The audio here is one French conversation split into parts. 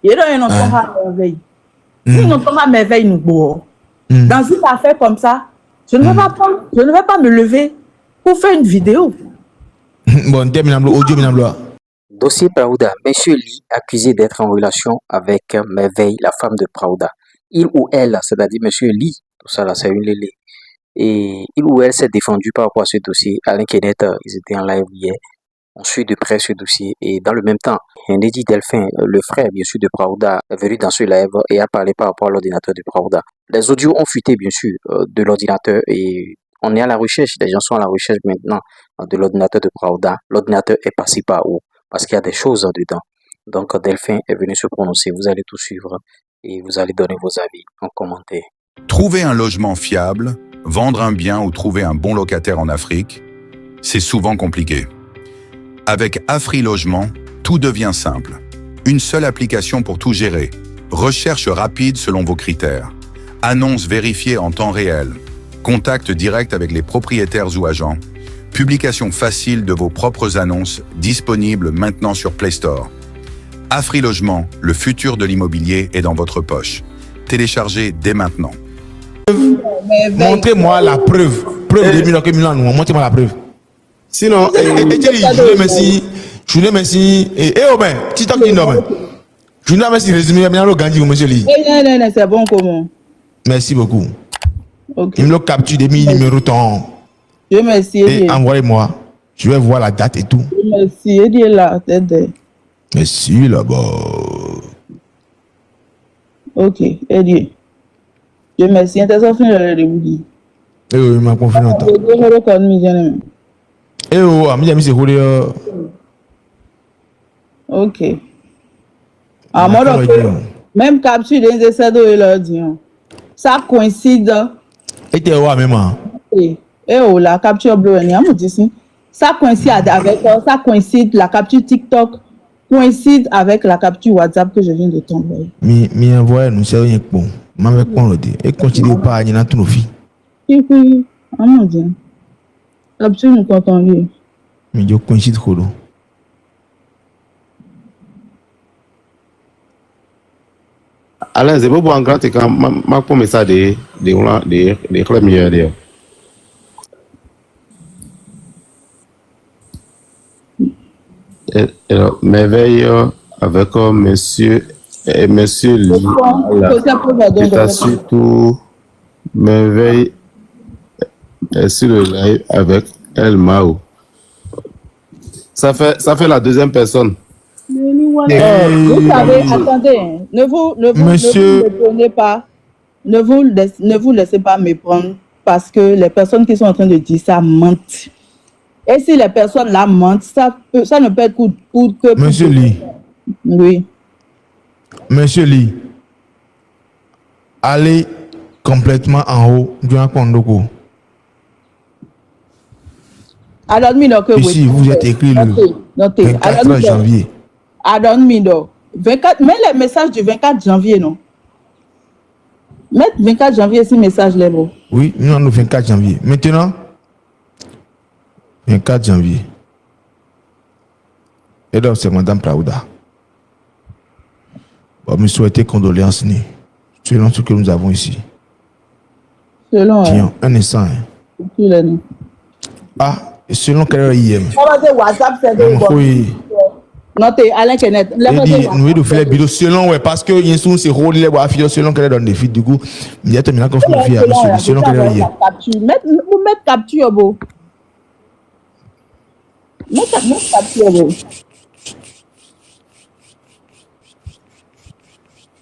Il y a une merveille. Nous n'avons pas merveille, nous. Dans une affaire comme ça, je ne vais pas me lever pour faire une vidéo. Bon, audio. Dossier Praouda. Monsieur Lee, accusé d'être en relation avec Merveille, la femme de Praouda. Il ou elle, c'est-à-dire Monsieur Lee, tout ça là, c'est une lélé. Et il ou elle s'est défendu par rapport à ce dossier. Alain Kenneth, ils étaient en live hier. On suit de près ce dossier. Et dans le même temps, Ndedi Delphin, le frère, bien sûr, de Praouda, est venu dans ce live et a parlé par rapport à l'ordinateur de Praouda. Les audios ont fuité, bien sûr, de l'ordinateur et on est à la recherche. Les gens sont à la recherche maintenant de l'ordinateur de Praouda. L'ordinateur est passé par où? Parce qu'il y a des choses dedans. Donc, Delphin est venu se prononcer. Vous allez tout suivre et vous allez donner vos avis en commentaire. Trouver un logement fiable, vendre un bien ou trouver un bon locataire en Afrique, c'est souvent compliqué. Avec Afri Logement, tout devient simple. Une seule application pour tout gérer. Recherche rapide selon vos critères. Annonces vérifiées en temps réel. Contact direct avec les propriétaires ou agents. Publication facile de vos propres annonces disponibles maintenant sur Play Store. Afri Logement, le futur de l'immobilier est dans votre poche. Téléchargez dès maintenant. Montrez-moi la preuve. Preuve de Milan. Montrez-moi la preuve. Sinon, je merci. Et ben, TikTok dit non. Je vous remercie. Résumé, bien le Gandhi, monsieur Lee. Non, c'est bon comment. Merci beaucoup. Okay. Il me capture des numéros ton. Je merci. Et envoyez-moi. Je vais voir la date et tout. Merci. Il est là. Merci là-bas. Ok, Eddie. Je merci. Eh oui, ma confiance. Eh oh, ami, c'est roulé. Ok. À moi, même capture des essais de l'audience. Ça coïncide. Et t'es où même? Eh oh, la capture bleue, ça coïncide avec ça coïncide la capture TikTok coïncide avec la capture WhatsApp que je viens de t'envoyer. Mi envoie nous c'est rien bon. M'avait prendre et continue pas à y tout nos filles. Oui, mon Dieu. Capture nous content bien. Mais je coïncide trop. Alain, c'est pas pour un grand écran, ma pour ça des clubs meilleurs. Merveille avec monsieur Lee. C'est surtout Merveille sur le live avec El Mao. Ça fait la deuxième personne. Vous savez, attendez, ne vous prenez pas, ne vous laissez pas me prendre parce que les personnes qui sont en train de dire ça mentent. Et si les personnes là mentent, ça ne peut être que... Monsieur Lee. Oui. Monsieur Lee, allez complètement en haut du Kondoko. Alors, ici, vous êtes écrit le 24 janvier. Adon 24, mets les messages du 24 janvier, non? Mettre 24 janvier, ce message-là, bon. Oui, nous avons le 24 janvier. Maintenant, 24 janvier. Et donc, c'est Madame Praouda. Bon, me souhaiter condoléances, selon ce que nous avons ici. Selon. Tiens, un instant. Ah, selon quelle heure il est? WhatsApp, c'est oui. Non, t'es Alain Kenneth. Nous devons faire la vidéo selon, ouais, parce que il y a souvent ces rôles, les voix selon qu'elle donne des filles, du coup, il y a terminé comme je fais à monsieur, selon qu'elle est. Vous mettez capture, beau. Mettez capture, beau.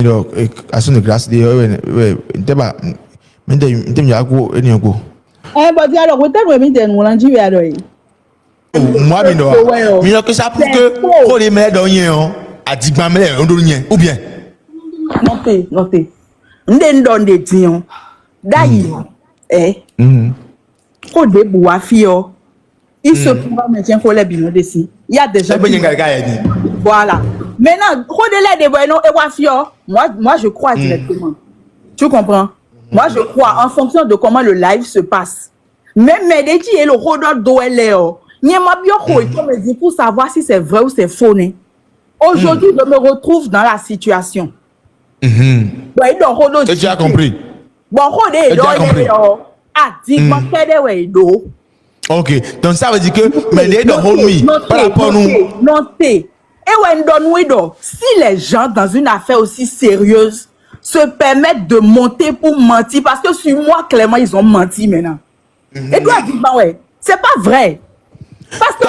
Donc, action de grâce, ouais, t'es pas, mais t'es mieux à quoi, et n'y a quoi. Eh, bah, dis alors, vous t'avez mis des moulins, tu vas aller. Moi, mais que ça prouve que pour les mères d'Orient, à 10 grammes, on donne ou bien. Notez. On donne des tiens. D'ailleurs, quand des bois fio, il se trouve maintenant qu'on les bino dessus. Il y a déjà. Voilà. Maintenant, quand des bois non et bois fio, moi je crois directement. Tu comprends? Moi je crois en fonction de comment le live se passe. Même Medeti et le rodot d'Oeléo. Pour savoir si c'est vrai ou c'est faux. Aujourd'hui, je me retrouve dans la situation. Ouais, Et tu as compris. Bon, Ok, donc ça veut dire que mais les dans par rapport à nous. Si les gens dans une affaire aussi sérieuse se permettent de monter pour mentir, parce que sur moi, clairement, ils ont menti maintenant. Et toi, dis ouais, c'est pas vrai. Parce que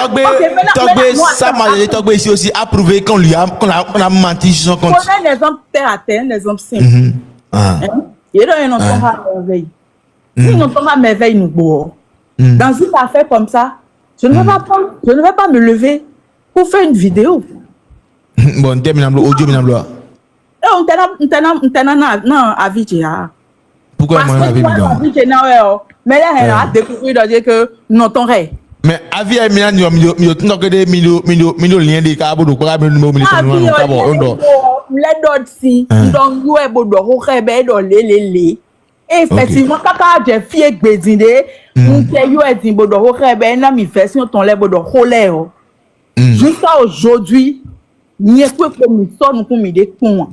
ça m'a ici aussi approuvé qu'on a menti sur son compte. On a un exemple terre à terre, un exemple simple. Il y a un enfant à merveille. Si nous sommes à merveille, nous bourrons. Dans une affaire comme ça, je ne vais pas me lever pour faire une vidéo. Bon, terminable audio, minable. Non, Avicii. Pourquoi moi Avicii? Mais là, elle a découvert que non, ton rêve. Mais avis est bien, nous que des millions liens des câbles de quoi mais nous les d'autres si donc nous est beau de les effectivement quand j'ai fié gbezinde nous yo est dit beau de na mi version ton les beau de colère jusqu'à aujourd'hui ni est que comme ça nous comme des cons.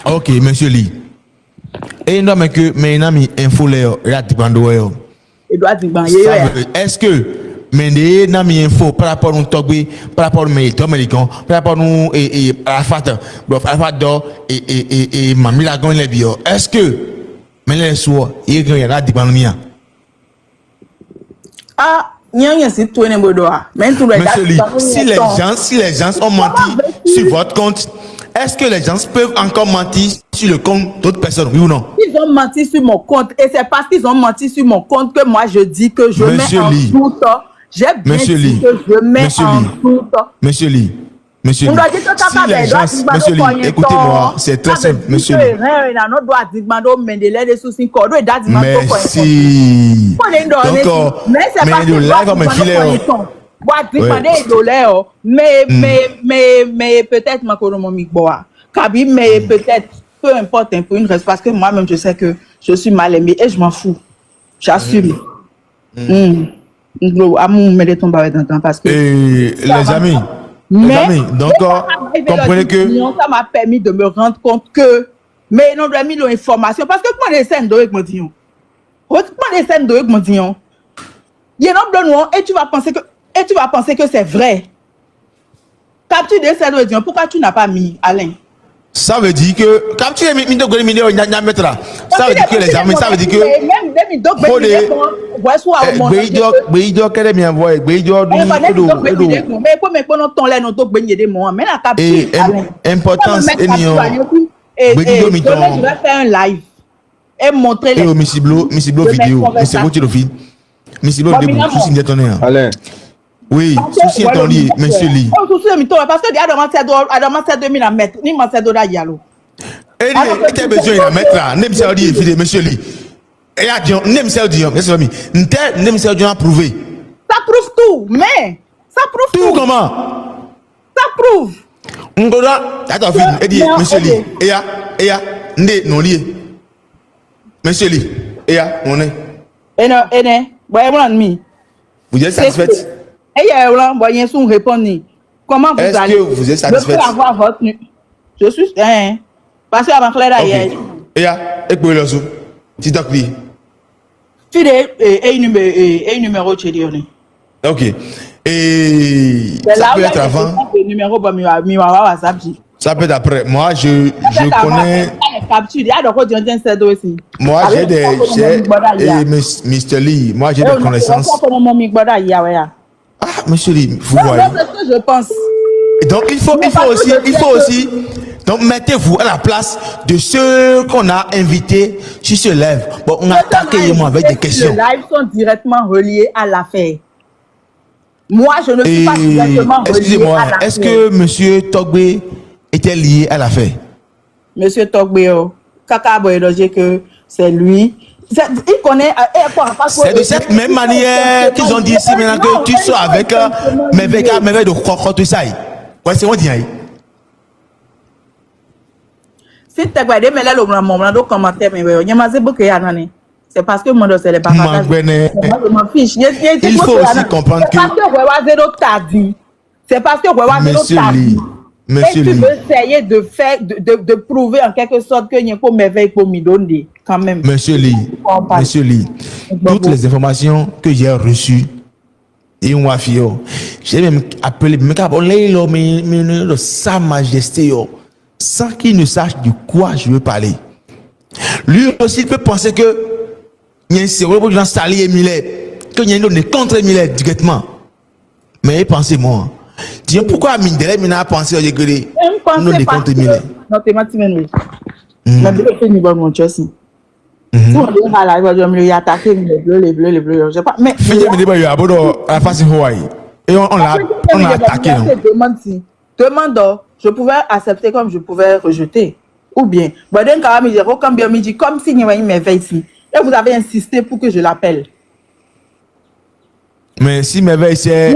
OK monsieur Lee et non mais que mais nami info les ratibando est-ce que mais des nami info par rapport au Togbe par rapport au militaire américain par rapport nous et Arafat et Mami Lagon les bio est-ce que mais les soirs il y a des banmiens c'est tout ne bodoa mais tout si les gens ont menti sur votre compte, est-ce que les gens peuvent encore mentir sur le compte d'autres personnes, oui ou non? Ils ont menti sur mon compte et c'est parce qu'ils ont menti sur mon compte que moi je dis que je mets en doute. J'ai bien dit que je mets en doute. Monsieur Lee, si les gens, monsieur Lee, écoutez-moi, c'est très simple, monsieur Lee. Merci. Donc, mais le live me filer. Mais peut-être ma colonomie bois. Kabi, mais peut-être peu importe pour une raison parce que moi-même je sais que je suis mal aimé et je m'en fous. J'assume. Parce que les amis, donc comprenez que ça m'a permis de me rendre compte que mais non doit mis l'information parce que comment les scènes d'Oek me disent comment les scènes d'Oek me disent il y a un blanc et tu vas penser que c'est vrai. Capture des scènes d'Oek pourquoi tu n'as pas mis Alain? Ça veut dire que quand tu es mis de ça veut dire que les amis, ça veut dire que importance je vais faire un live et montrer les vidéo, Alain. Oui, souci est en lié, monsieur Lee. Parce que Adama c'est 2000 à mettre, ni ma c'est de la yalo. Et tu as besoin de mettre là, nem ça dit monsieur Lee. Et a dit nem ça dit, monsieur Lee. Nem ça dit prouver. Ça prouve tout, mais ça prouve tout. Tout comment? Ça prouve. Ngoda, attends film, et dit monsieur Lee. Et ya, ndé non lié. Monsieur Lee, et ya, on est. Et non, voyez mon ami. Vous êtes satisfaite? Et il y a un moyen de répondre. Comment vous allez? Est-ce que vous êtes satisfait? Je peux avoir votre nu. Je suis parce que avant clair hier. Et ya, écoutez le sou. Tu t'as pris. Tu es numéro de chez OK. Et ça peut être avant. Numéro Ça peut être après. Moi je connais moi j'ai des Mr. Lee, moi j'ai des connaissances. Ah, monsieur Lee, vous voyez. C'est ce que je pense. Donc il faut aussi donc mettez-vous à la place de ceux qu'on a invités sur ce live. Bon, on a attaqué moi avec des questions. Les lives sont directement reliés à l'affaire. Moi, je ne suis pas directement relié excusez-moi, à l'affaire. est-ce que monsieur Togbe était lié à l'affaire? Monsieur Togbe, Kaka Boyedoje que c'est lui. Il connaît. C'est de cette même manière qu'ils ont dit ici maintenant que tu sois avec mes veilles de croquant ça. Ouais, c'est moi qui dis. Si tu as regardé, mais là, le commentaire, c'est parce que moi, c'est les partages. Je m'en fiche. Il faut aussi comprendre que. C'est parce que Monsieur Lee, Monsieur Et tu Lee. veux essayer de faire, de prouver en quelque sorte que il y a pas merveille pour me donner, quand même. Monsieur Lee. Monsieur Lee. Toutes les informations que j'ai reçues, et on va faire, j'ai même appelé, mais Sa Majesté, sans qu'il ne sache de quoi je veux parler. Lui aussi, il peut penser que il y a un sérieux pour installer Emilet, qu'il y a une donne contre Emilet directement. Mais pensez-moi, dis pourquoi Mindele n'a pensé au dégré non des contre Emilet. Non, t'es matin, la bleue fait une bonne monture aussi. Si on dit à la voix, je me attaqué les bleus, je sais pas. Mais il y a des débat à la face de Hawaï. Et on l'a attaqué. Demande, je pouvais accepter comme je pouvais rejeter. Ou bien, comme s'il y avait une merveille ici. Et vous avez insisté pour que je l'appelle. Mais si merveille c'est.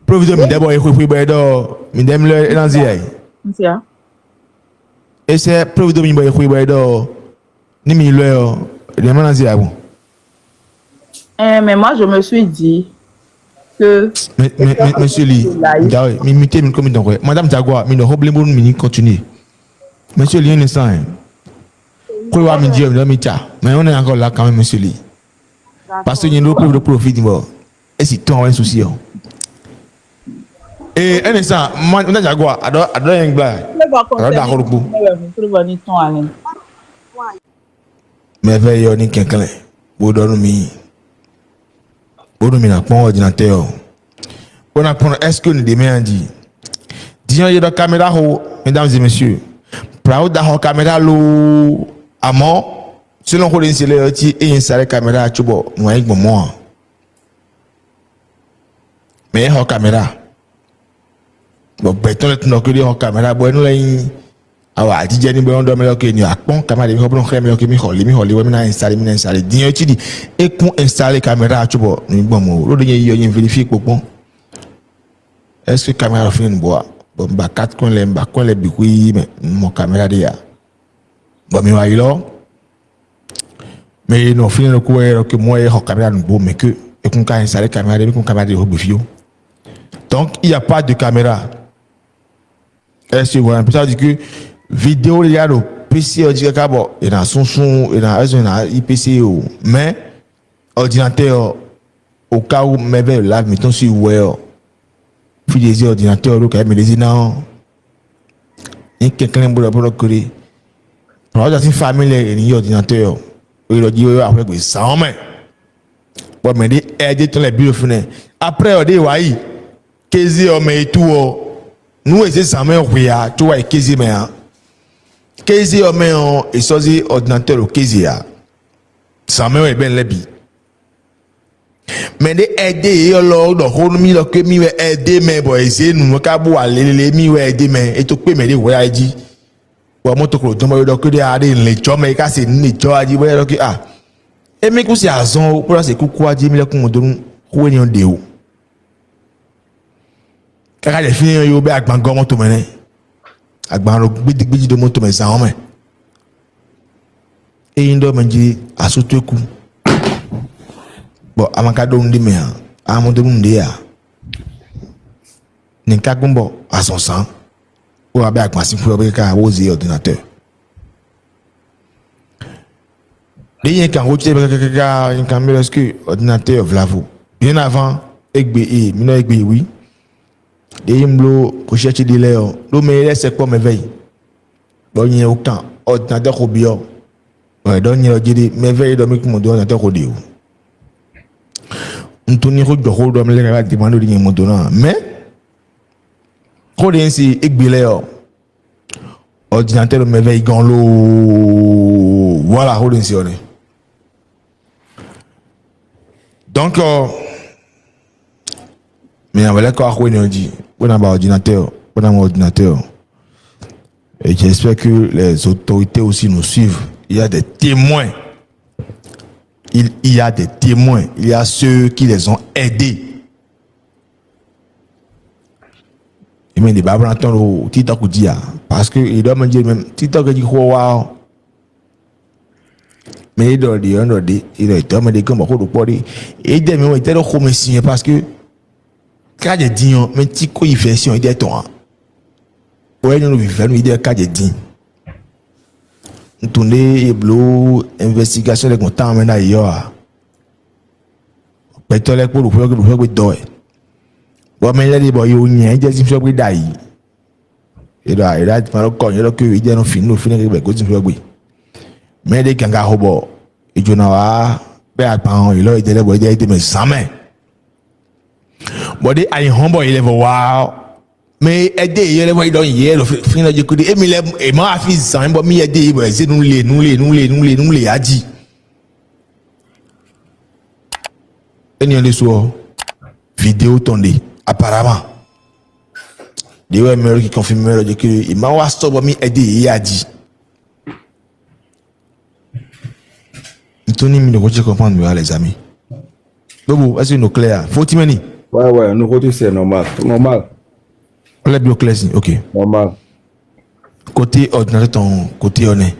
Provisoire, mais d'abord, il faut que je me et c'est provisoire, il faut que mais moi, je me suis dit que. Mais monsieur Lee, Madame Jaguar, mais ne problème continue. Monsieur Lee, un instant. Mais on est encore là quand même, monsieur Lee. Parce qu'il y a une autre profit. Et si tu as un souci. Et un instant, Madame Jaguar, adore un blague. Mais veille, on est quelqu'un. Vous donnez un ordinateur. On apprend, est-ce que nous demain dit disons, il y a la caméra, mesdames et messieurs. Proud d'avoir caméra l'eau à mort. Selon qu'on est et installer la caméra, tu vois, nous avec moi. Mais il y a caméra. Bon, béton est non que il y a caméra. Bon, nous là, ah, DJ ni bon dormir que ni akpon caméra ni bon crème que mi holi ouais mi na installer disons tu dis et qu'on installer caméra tu vois ni bon mo lo de y vérifier popon. Est-ce que caméra fait une bois bon ba 4 qu'on les ba qu'on les bikui mais mon caméra dia bon mi wa ilo mais non fin le coup que moi et caméra nous beau mais que et qu'on installer caméra et qu'on caméra de bifio donc il y a pas de caméra. Est-ce que voilà ça dit que vidéo il y a le PC on dit que bon et dans son et dans IPC mais ordinateur au cas où mais là mettons sur web puis des ordinateurs là quand même les non et quelqu'un pour créer alors dans une famille les ordinateurs il a dit après que ça en main bon mais des aider dans les bureaux fenêtre après on dit ouais quasi on met tout nous c'est ça mais on voit tu vois quasi mais quasi on met et choisi ordinateur au quasi ça mais ben lebi mais des aider alors donc on mis le que mi aider mais bon essayer nous ka bo aller mi aider mais et to pe mais des ouais dit bon moi to ko jomba donc que des aller les jomba ka c'est ni jomba dit ouais donc ah et mais que c'est azon pour c'est coucou dit mi le ko don ko ni on de o kaka les filles yo be agbango moto mene agbanro gbidi de moto me ça mais et indo manji asuteku bon amakado ndi me amodo ndi ya ninka gumbo asonsan o abe agbansin fu obe ka wozi ordinateur rien quand vous avez un caméra est-ce que ordinateur vlavo bien avant egbe e mino egbe oui et mlo ko chercher de l'air lo me laisse quoi me veille bon il y a aucun ordinateur ko bio ouais donc il y a dit me veille do me ko mo ordinateur ko dio Anthony ko do ko do me le demande de mo dona mais ko den si egbe l'air ordinateur me veille gan lo voilà ko den si on est donc mais on va d'accord quoi on dit on a un ordinateur et j'espère que les autorités aussi nous suivent. Il y a des témoins, il y a ceux qui les ont aidés. Et même des babes entendent au TikTok dire parce que ils doivent me dire même TikTok dit quoi mais il doit dire il doit me dire comme beaucoup de poids et des mais il était le parce que quand je dis mais Tico il fait si on dit toi ouais, nous vivons une idée de dit. Nous tournons et bleu, investigation de content maintenant ailleurs. Peut-être pour le faire que d'or. Bon, mais là, les boys, il y a des choses qui d'ailleurs. Et là, tu parles encore, il y a que il y a un film, nous finissons avec des choses qui. Mais les gangs à robot, et je n'ai pas, ben, il a été là, il a été mes samais. Bon, des aïe, hombo, il est wow. Mais aider, il est là, il est là, finir de couper. Et ma fille, ça, il m'a aidé, c'est nous les, a dit. Et il y a des soirs, vidéo tournée, apparemment. Des ouais, qui confirment que il m'a aidé, il a dit. Tony, nous devons comprendre, les amis. Bobo, est-ce que nous clair? Faut-il mener? Ouais, nous côté c'est normal. On l'a bien clair, ok. Normal. Côté ordinateur, ton côté honnête.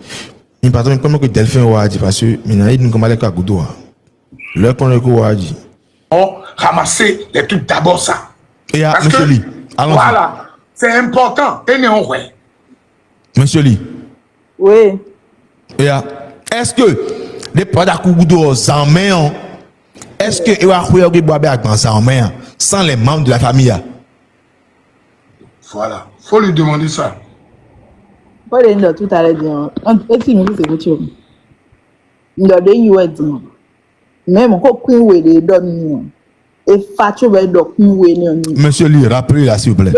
Mais pardon, mais comment que Delphin a dit, parce que nous nous commençons à Goudou. L'heure qu'on a dit. On ramasser les trucs d'abord ça. Et parce monsieur que, Lee, allons-y. voilà, c'est important. Et nous, ouais. Monsieur Lee. Oui. Et est-ce que les produits Goudou en main, est-ce que il va y en main sans les membres de la famille? Voilà, faut lui demander ça. Pas les notes tout à l'heure. Et si nous c'est voiture. Nous avons dit même quand on est les dormir et Fatou va dormir. Monsieur Lee, rappelez là s'il vous plaît.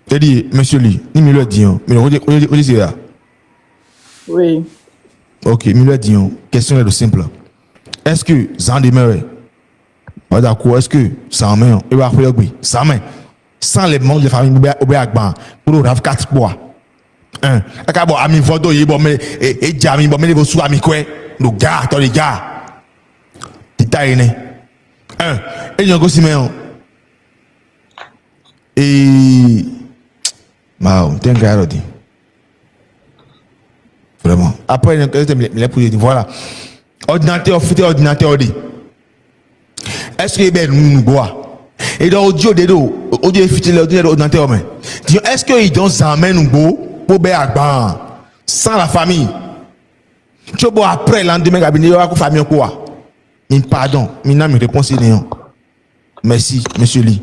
Je dis, monsieur Lee, il me l'a dit, mais on dit c'est là. Oui. Ok, il me l'a dit, question est de simple. Est-ce que Jean demeure? D'accord, est-ce que ça en met, il va faire oui, ça met, sans les membres de la famille, pour nous avoir 4 poids. Un, bon, ami photo, il bon, mais, et Jami, bon, mais vos sous amis quoi, nous gars, attends les gars. Détail, né. Un, et il y a aussi, mais, et, bah, t'es un gars, là, vraiment. Après, il a posé, voilà. Ordinateur, est-ce que ben nous bois et dans audio de dos audio futur l'ordinateur mais est-ce que ils donnent ça main nous beau pour ben sans la famille tu vois après lendemain cabinet la famille quoi mais pardon mina me réponse néant merci monsieur Lee.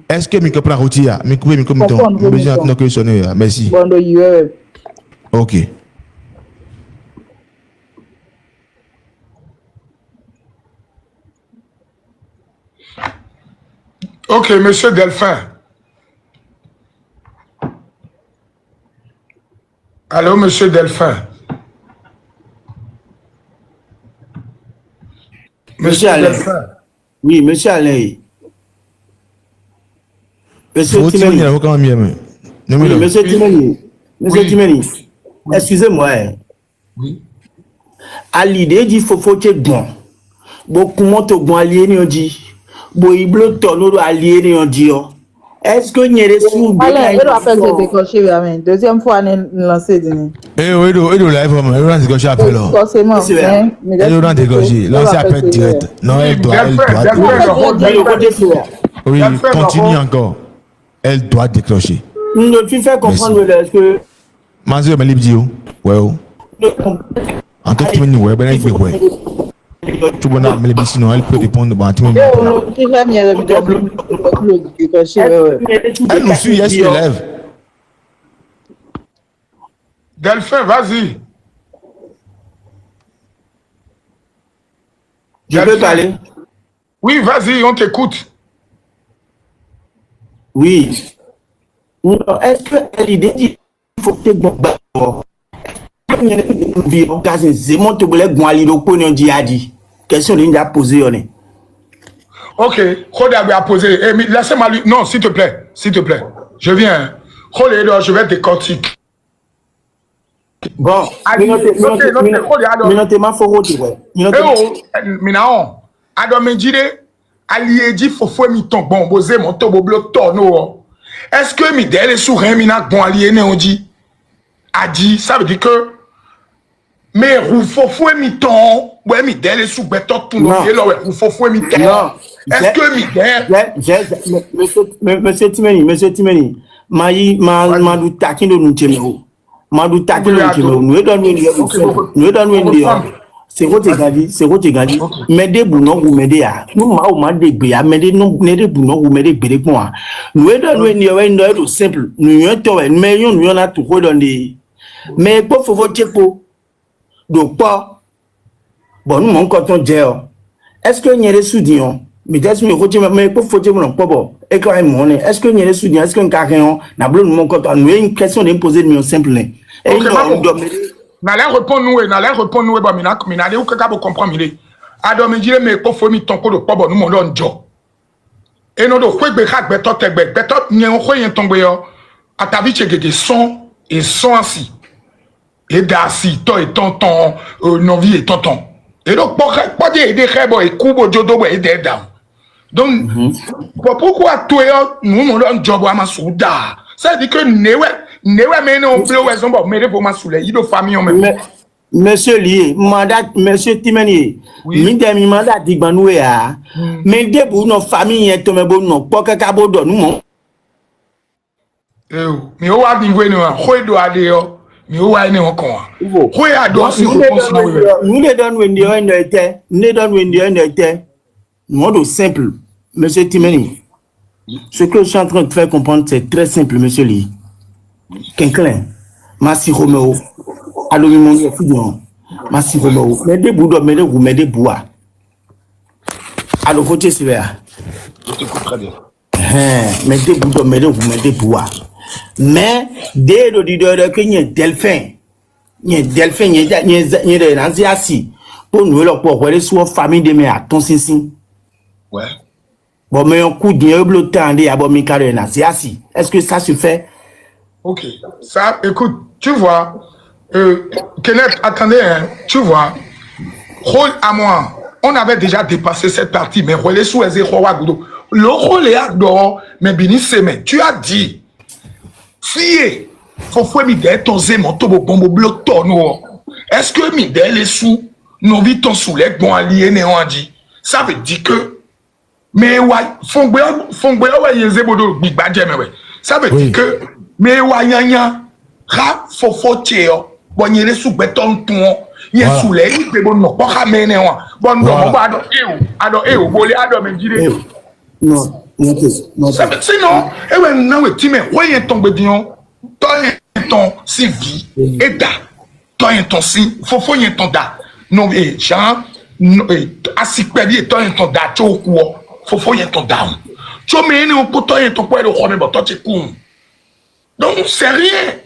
Est-ce que micro prend routier micro besoin de que sonner merci ok. Ok, monsieur Delphin. Allô, monsieur Delphin. Monsieur Alain. Oui, monsieur Alain. Monsieur Timeni. Oui, monsieur Timeni. Monsieur Timeni. Excusez-moi. Oui. À l'idée du faut que bon. Beaucoup de bon alliés ont dit. Bon, il bloque ton allié on dit. Est-ce que il y a des sous? Allez, il doit faire se décrocher vraiment. Deuxième fois, on est lancé. Eh oui, il doit live, il doit décrocher appel. Forcément. Il doit décrocher. Lancer appel direct. Non, elle doit. Oui, continue encore. Elle doit décrocher. Nous tu fais comprendre est-ce que. Mazio, mais libre, ouais. En tout cas, ouais, ben il ouais. Tu vois, mais les sinon elle peut répondre à tout le monde. Elle nous suit, elle se lève. Delphin, vas-y. Je peux parler? Oui, vas-y, on t'écoute. Oui. Est-ce que l'idée dit qu'il faut que bon question de a posé. Ok, Rodé a posé. Laissez-moi lui. Non, s'il te plaît. S'il te plaît. Je viens. Rodé, je vais décortiquer. Bon, minotez ma forote. Minao. Adomejide, Alieji, Fofo, Miton, bon, Bosé, Monto, Boblo, Torno. Est-ce que Midel est sur un minac bon allié, on dit? A dit, ça veut dire que Mais Roufofou et mi-temps, ouais, mi der les sous-bétons, tout le monde, là, ouais, Roufofou et mi-temps. Non. Est-ce que mi der? Monsieur Timeni, Madou Takino Nunchemero. Madou Takino Nunchemero. Nous donne c'est quoi tu gagnes? Mais des boulons ou mais des a. Nous, ma des béa, mais des non, des boulons ou mais des bédés moi. Nous donne simple. Nous mais nous a tout redonné. Mais pas faut voter pour. Donc pas. Bon, nous mon coton gel. Est-ce que y a des soudillons? Mais pas faut dire non pas bon. Et quand même est-ce que y a des soudillons? Est-ce qu'un carrément n'a pas mon coton? Nous une question d'imposer de simple. Et n'allez répondre nous bah minade ou quelqu'un comprendre mille adam me dire mais faut mi ton ko do pobo nous mon jo et non do kwe gbe ka gbe to nye on ko yen ton gbe yo atavi chegege son et son ainsi et dasi to et tonton non vie et tonton et donc pas dire des rebo et kubo jodo et des dam donc pourquoi toi nous mon job à ma souda ça dit que newe mais non bleu ouais zombo mais pour ma soule il do famille même. Monsieur Lié, Monsieur Timeni, mi mandat di banoué a. Mais debout nos familles est tombé bon non pas que cabo don nous. Mais o wa di we no ho do ade yo. Mais o wa ni won kon. Ho ya do si réponse na we. Nous les donne when the on était, nous donne when the on était. Mode simple, Monsieur Timeni. Ce que je suis en train de faire comprendre c'est très simple Monsieur Lié. Quelqu'un, Massi Romeo, Alomi Mongi Fidon, Massi Romeo, mais des bouts mais des bois. Alors, côté c'est là. Je t'écoute très bien. Mais des bouts mais des bois. Mais dès le leader que y a delphin, y a des Naziasi, pour nous, leur pour aller sur famille de mes à ton sinsin. Ouais. Bon, mais un coup d'yeux tendé à bon Mikado Naziasi. Est-ce que ça se fait? Ok, ça, écoute, tu vois, Kenneth, attendez, hein, tu vois, rôle à moi, on avait déjà dépassé cette partie, mais relais sous les le rôle est dehors, mais Bini Seme, tu as dit, fille, faut faire midè ton zémon, ton bombo bloc ton est-ce que midè les sous, non vit ton soulèque, bon allié, néant dit, ça veut dire que, mais ouais, fongbe ouais, yé zébodo, big badje, mais ouais, ça veut dire que, mais wanyanya ra fofo tio bonye les sous béton ton y soulé il bon non pas ramener bon non ba ado bolé ado me dire non ça fait sinon et ouais non we ti me ouais tombe dion ton si vie et da ton ton si fofo y ton da non et Jean asikpeli ton ton da cho ko fofo y ton da cho me ne ko ton ko le ko me bo to ti ku. Donc, c'est rien.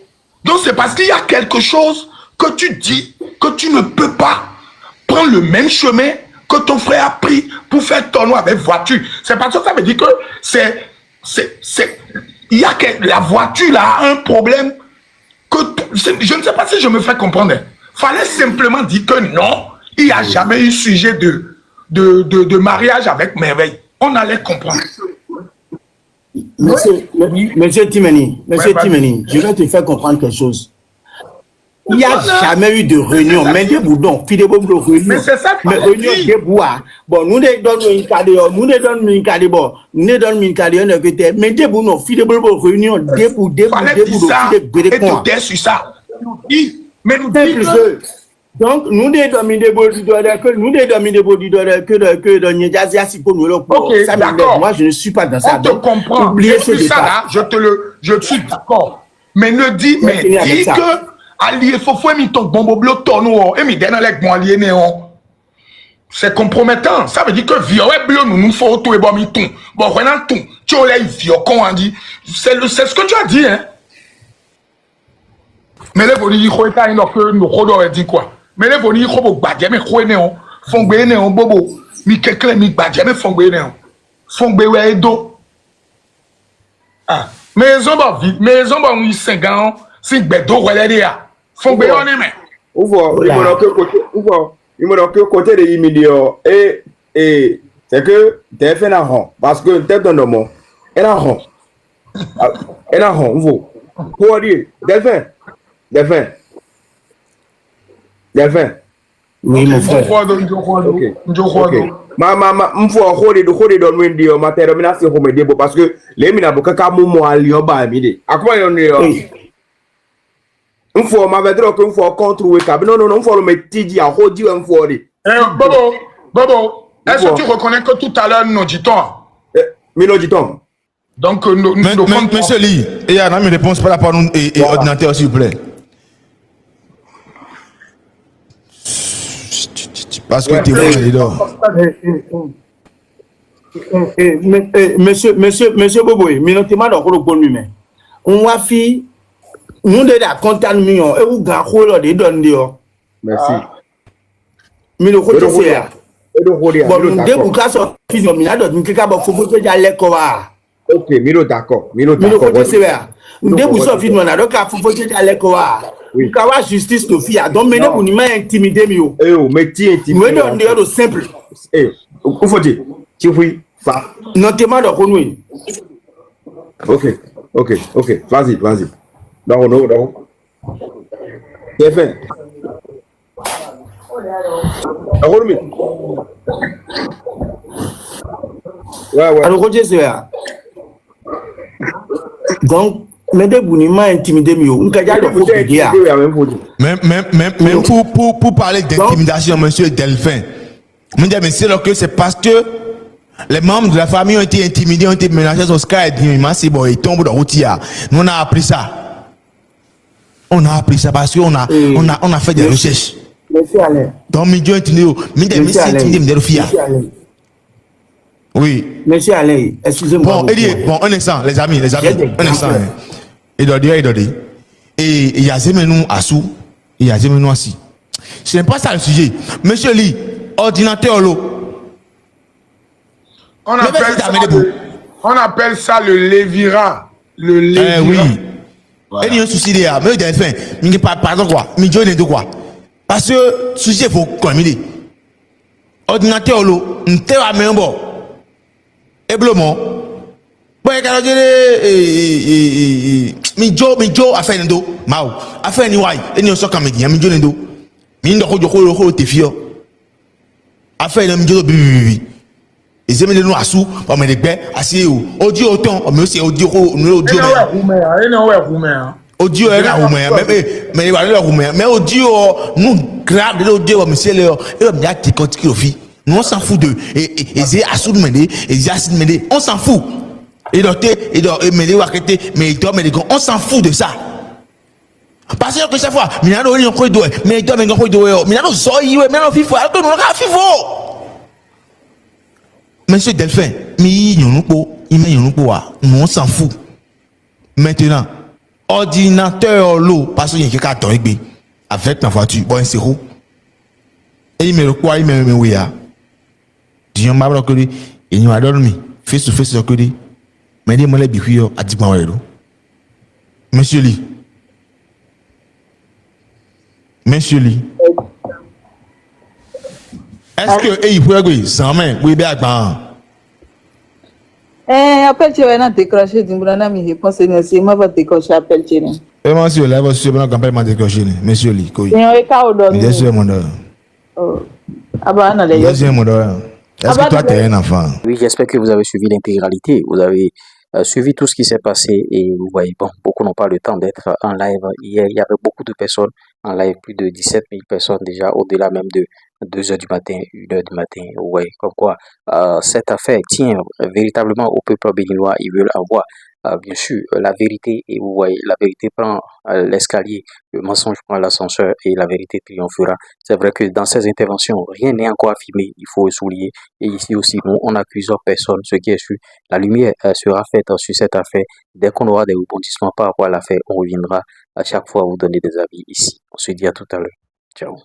Donc, c'est parce qu'il y a quelque chose que tu dis que tu ne peux pas prendre le même chemin que ton frère a pris pour faire ton nom avec voiture. C'est parce que ça veut dire que il y a que la voiture là a un problème que je ne sais pas si je me fais comprendre. Fallait simplement dire que non, il n'y a jamais eu sujet de mariage avec merveille. On allait comprendre. Monsieur Timeni, je vais te faire comprendre quelque chose. Il n'y a jamais eu de réunion, mais des boudons, puis des boudons réunion. Mais c'est ça, mais réunion des bois. Bon, nous les donnons une cadre, nous les donnons une cadre, bon, nous les donnons une cadre, mais des boudons, puis des boudons réunion, des boudons, des boudons, et sur ça. Mais nous disons. Donc, nous les donnons des boudons, nous les donnons des boudons, que dans Niedjazia, si pour nous le ok, d'accord. Moi, je ne suis pas dans ça. On te comprend. Oubliez ce ça là, je suis d'accord. Mais ne dis, que allié faut mi ton bombo bloc ton et mi dena lek bon allié néon. C'est compromettant. Ça veut dire que vieux bleu nous faut tout et bon mi ton. Bon renan ton. Tu as les vieux qu'on a dit. C'est ce que tu as dit hein. Mais les boni il faut état que nous rodo dit quoi. Mais les boni il faut badje mais ko néon. Fongbe néon bobo. Mi quelqu'un mi badje mais fongbe néon. Fongbe ouais do. Ah, mais zomba vite, mais zomba oui 5 ans, si bedo relé ya. Fongbe on mais. Ouvre, il me rend que côté de Imidio et c'est que t'es fait un rond parce que t'es dans le monde. Et un rond. Et un rond, vous. Pour dire, Delphin. Delphin. Oui, mon frère. Ok. M'fo don wendi o matero mina se ko me debo parce que les mina boka ka mo ali o ba mi de. Akwa yo ni o. M'fo ma vedro ko m'fo contre we ka. Non, m'fo le metiji a hodi o m'fo de. Bobo, est-ce que tu reconnais que tout à l'heure nous dit-on Mino dit-on. Donc, Monsieur Lee, il y a une réponse par rapport à nous et ordinateur, s'il vous plaît. Parce que tu es Monsieur Boboy, minotima dans le bon numéro. On va faire, nous de la content million et vous gardez de donner. Merci. Mino côté c'est. Bon, nous devons casser fusion minado, nous quelqu'un va faut que j'aille quoi. Ok, Mino d'accord. Mino côté c'est. Nous devons sortir minado, car faut que j'aille quoi. Nous avons justice de fille, donc maintenant vous n'importe intimider mieux. Eh oh, mais tu intimides. Nous devons dire simple. Eh, où faut-il? Tu fouilles ça. Non, tu m'as donné. Ok. Vas-y. Non. C'est fait. Ouais. Alors, côté c'est. Donc, mais de Bounima intimidé mieux. On peut dire même pour parler d'intimidation, monsieur Delphin, mais c'est que c'est parce que les membres de la famille ont été intimidés, ont été menacés au Sky et c'est bon, ils tombent dans l'outil. Nous on a appris ça. On a appris ça parce qu'on a fait des recherches. Monsieur Alain. Donc, milieu intimidé, oui. Monsieur Alain, excusez-moi. Bon, un instant, les amis, un instant. Il doit dire. Et il y a Zemenou Assou, il y a Zemenou Assi. Ce n'est pas ça le sujet. Monsieur Lee, ordinateur l'eau. On appelle ça le lévira. Le lévira. Oui. Voilà. Et il y a un souci là. Mais Delphin, pardon quoi. Mais Dieu n'est de quoi. Parce que sujet il faut communiquer. Ordinateur l'eau, on te va même bon. Et blomon. Bon, Mijo a fait un dos, Mao, a fait un ouai, et nous sommes comédiens, Mijo Nendo. Mindo Hojo te fio. A fait un Mijo bibi. Et c'est nous à sous, pour me dire, assez où. Audio autant, mais c'est audio, audio est là, mais il va aller roumain. Mais audio, nous grave l'audio, monsieur Léo, et on a qui continue. Nous on s'en fout d'eux. Et c'est Assou Mende, et Yassine Mende, on s'en fout. Et on s'en fout de ça. Parce que chaque fois, monsieur Delphin, on s'en fout. Maintenant, ordinateur l'eau, parce qu'il y a quelqu'un avec ma voiture, bon, c'est où? Et il me quoi, il me oui. Dieu m'a dit, il nous a dormi, face to face, mais il m'a dit, à 10 mois. Monsieur Lee. Est-ce que il peut aller sans main, oui, bien, appel tu vas décrocher du Brana, mais réponse c'est moi va décrocher appel tu n'es. Et moi aussi, là, je vais campagne m'a décroché, monsieur Lee. Bien sûr, mon doigt. Deuxième mon doigt. Est-ce que toi, tu es un enfant? Oui, j'espère que vous avez suivi l'intégralité. Vous avez suivi tout ce qui s'est passé et vous voyez, bon, beaucoup n'ont pas le temps d'être en live. Hier, il y avait beaucoup de personnes en live, plus de 17 000 personnes déjà, au-delà même de 2 heures du matin, 1 heure du matin. Ouais, comme quoi cette affaire tient véritablement au peuple béninois. Ils veulent avoir, bien sûr, la vérité. Et vous voyez, la vérité prend l'escalier, le mensonge prend l'ascenseur et la vérité triomphera. C'est vrai que dans ces interventions, rien n'est encore affirmé. Il faut le souligner. Et ici aussi, nous, on n'accuse personne. Ce qui est sûr, la lumière sera faite sur cette affaire. Dès qu'on aura des rebondissements par rapport à l'affaire, on reviendra à chaque fois vous donner des avis ici. On se dit à tout à l'heure. Ciao.